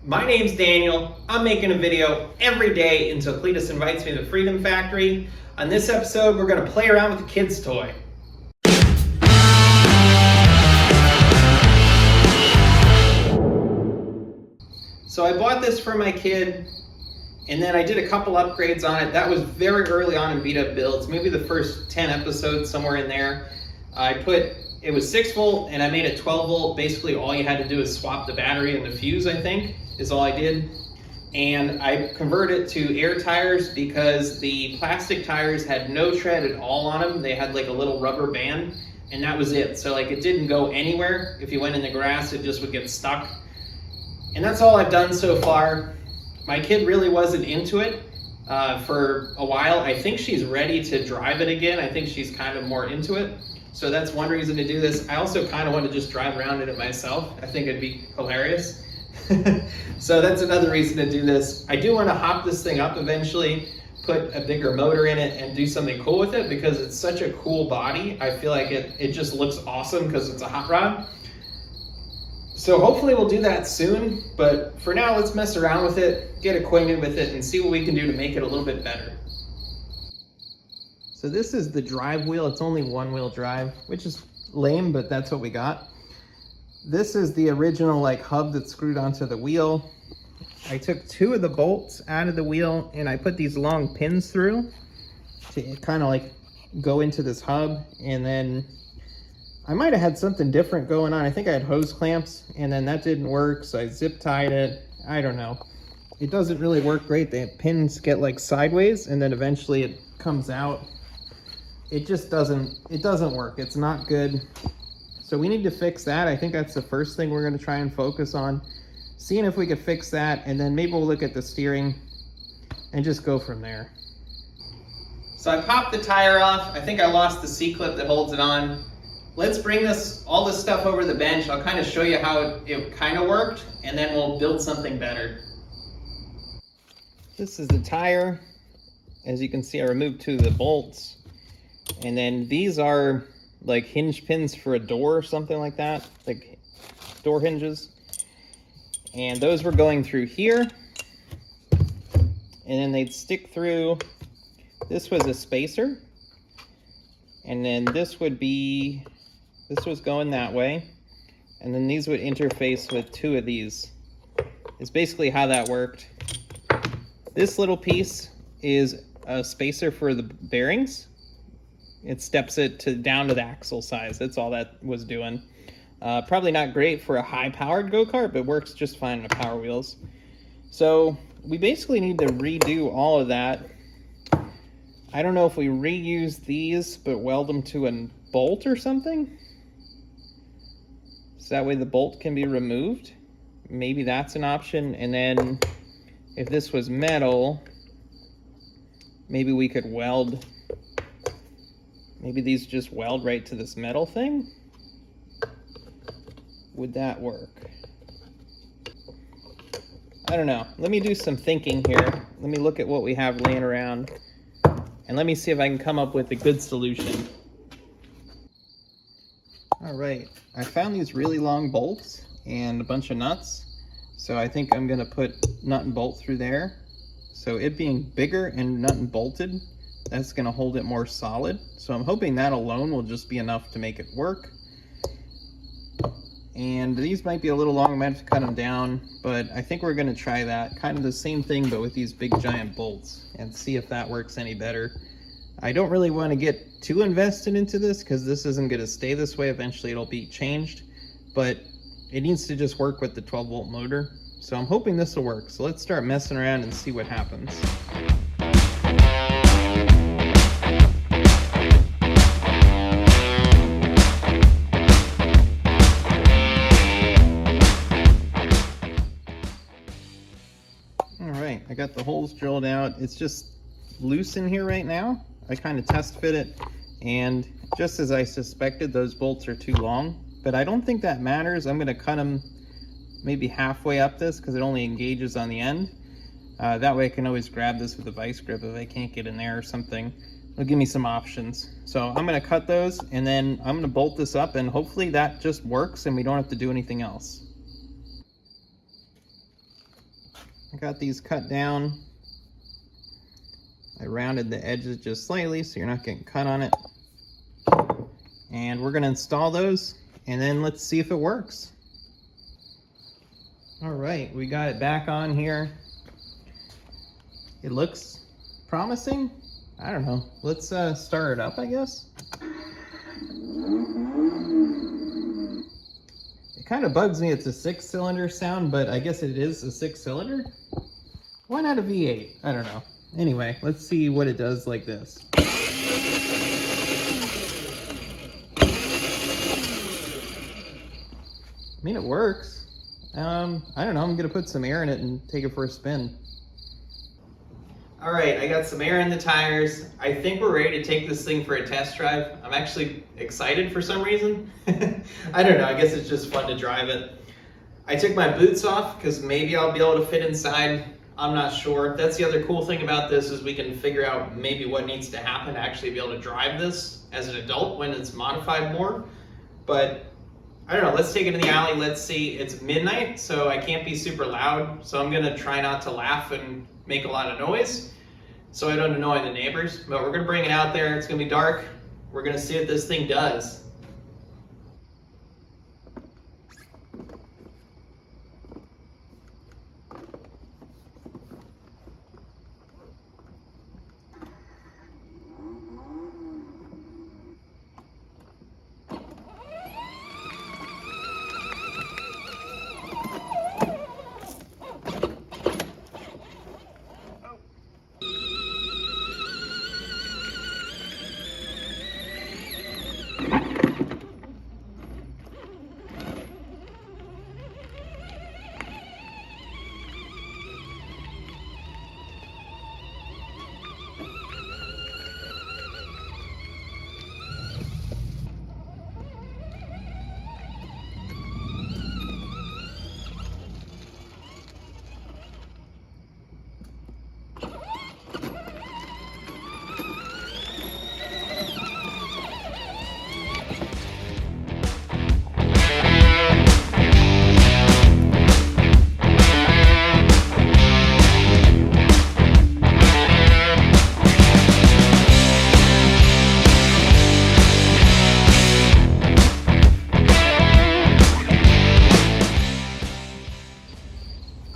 My name's Daniel. I'm making a video every day until Cleetus invites me to the Freedom Factory. On this episode, we're going to play around with a kid's toy. So I bought this for my kid, and then I did a couple upgrades on it. That was very early on in beat up builds, maybe the first 10 episodes, somewhere in there. It was 6 volt and I made it 12 volt. Basically all you had to do is swap the battery and the fuse, I think, is all I did. And I converted it to air tires because the plastic tires had no tread at all on them. They had like a little rubber band and that was it. So like it didn't go anywhere. If you went in the grass, it just would get stuck. And that's all I've done so far. My kid really wasn't into it for a while. I think she's ready to drive it again. I think she's kind of more into it. So that's one reason to do this. I also kind of want to just drive around in it myself. I think it'd be hilarious. So that's another reason to do this. I do want to hop this thing up eventually, put a bigger motor in it and do something cool with it because it's such a cool body. I feel like it just looks awesome because it's a hot rod. So hopefully we'll do that soon, but for now let's mess around with it, get acquainted with it, and see what we can do to make it a little bit better. So this is the drive wheel. It's only one-wheel drive, which is lame, but that's what we got. This is the original like hub that's screwed onto the wheel. I took 2 of the bolts out of the wheel and I put these long pins through to kind of like go into this hub. And then I might have had something different going on. I think I had hose clamps and then that didn't work, so I zip tied it. I don't know. It doesn't really work great. The pins get like sideways and then eventually it comes out. It just doesn't work. It's not good. So we need to fix that. I think that's the first thing we're going to try and focus on, seeing if we could fix that, and then maybe we'll look at the steering and just go from there. So I popped the tire off. I think I lost the C-clip that holds it on. Let's bring all this stuff over the bench. I'll kind of show you how it kind of worked, and then we'll build something better. This is the tire. As you can see, I removed 2 of the bolts. And then these are like hinge pins for a door or something like that, like door hinges. And those were going through here. And then they'd stick through, this was a spacer. And then this was going that way. And then these would interface with 2 of these. It's basically how that worked. This little piece is a spacer for the bearings. It steps it down to the axle size. That's all that was doing. Probably not great for a high-powered go-kart, but works just fine on Power Wheels. So we basically need to redo all of that. I don't know if we reuse these, but weld them to a bolt or something. So that way the bolt can be removed. Maybe that's an option. And then if this was metal, maybe we could weld. Maybe these just weld right to this metal thing? Would that work? I don't know. Let me do some thinking here. Let me look at what we have laying around. And let me see if I can come up with a good solution. All right. I found these really long bolts and a bunch of nuts. So I think I'm going to put nut and bolt through there. So it being bigger and nut and bolted, that's going to hold it more solid. So I'm hoping that alone will just be enough to make it work. And these might be a little long, I might have to cut them down, but I think we're going to try that. Kind of the same thing, but with these big giant bolts, and see if that works any better. I don't really want to get too invested into this because this isn't going to stay this way. Eventually it'll be changed, but it needs to just work with the 12-volt motor. So I'm hoping this will work. So let's start messing around and see what happens. I got the holes drilled out. It's just loose in here right now. I kind of test fit it, and just as I suspected, those bolts are too long, but I don't think that matters. I'm going to cut them maybe halfway up this because it only engages on the end. That way I can always grab this with a vice grip if I can't get in there or something. It'll give me some options. So I'm going to cut those, and then I'm going to bolt this up, and hopefully that just works and we don't have to do anything else. I got these cut down. I rounded the edges just slightly so you're not getting cut on it. And we're gonna install those and then let's see if it works. All right, we got it back on here. It looks promising. I don't know. Let's start it up, I guess. It kind of bugs me it's a 6-cylinder sound, but I guess it is a 6-cylinder. Why not a V8? I don't know. Anyway, let's see what it does like this. I mean, it works. I don't know, I'm gonna put some air in it and take it for a spin. All right, I got some air in the tires. I think we're ready to take this thing for a test drive. I'm actually excited for some reason. I don't know, I guess it's just fun to drive it. I took my boots off because maybe I'll be able to fit inside. I'm not sure. That's the other cool thing about this is we can figure out maybe what needs to happen to actually be able to drive this as an adult when it's modified more. But I don't know, let's take it in the alley, let's see. It's midnight, so I can't be super loud, so I'm gonna try not to laugh and make a lot of noise so I don't annoy the neighbors, but we're gonna bring it out there, it's gonna be dark, we're gonna see what this thing does.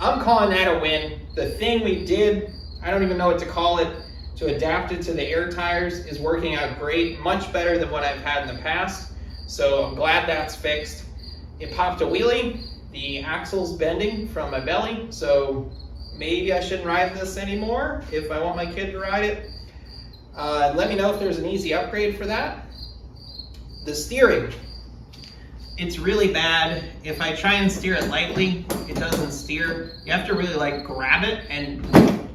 I'm calling that a win. The thing we did, I don't even know what to call it, to adapt it to the air tires is working out great, much better than what I've had in the past. So I'm glad that's fixed. It popped a wheelie, the axle's bending from my belly, so maybe I shouldn't ride this anymore if I want my kid to ride it. Let me know if there's an easy upgrade for that. The steering. It's really bad. If I try and steer it lightly, it doesn't steer. You have to really like grab it and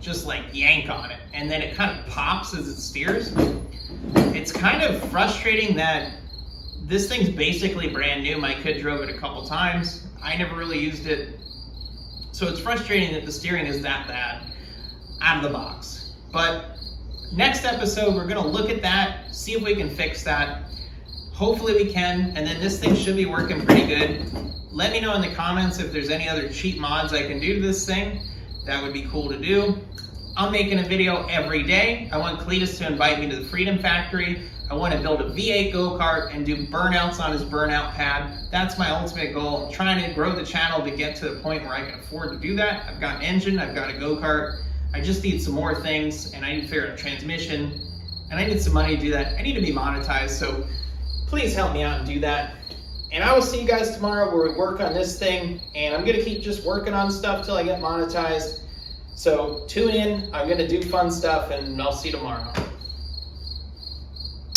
just like yank on it. And then it kind of pops as it steers. It's kind of frustrating that this thing's basically brand new. My kid drove it a couple times. I never really used it. So it's frustrating that the steering is that bad out of the box. But next episode, we're gonna look at that, see if we can fix that. Hopefully we can, and then this thing should be working pretty good. Let me know in the comments if there's any other cheap mods I can do to this thing. That would be cool to do. I'm making a video every day. I want Cleetus to invite me to the Freedom Factory. I want to build a V8 go-kart and do burnouts on his burnout pad. That's my ultimate goal. I'm trying to grow the channel to get to the point where I can afford to do that. I've got an engine, I've got a go-kart. I just need some more things, and I need to figure out a transmission, and I need some money to do that. I need to be monetized, so please help me out and do that. And I will see you guys tomorrow where we work on this thing, and I'm gonna keep just working on stuff till I get monetized. So tune in, I'm gonna do fun stuff, and I'll see you tomorrow.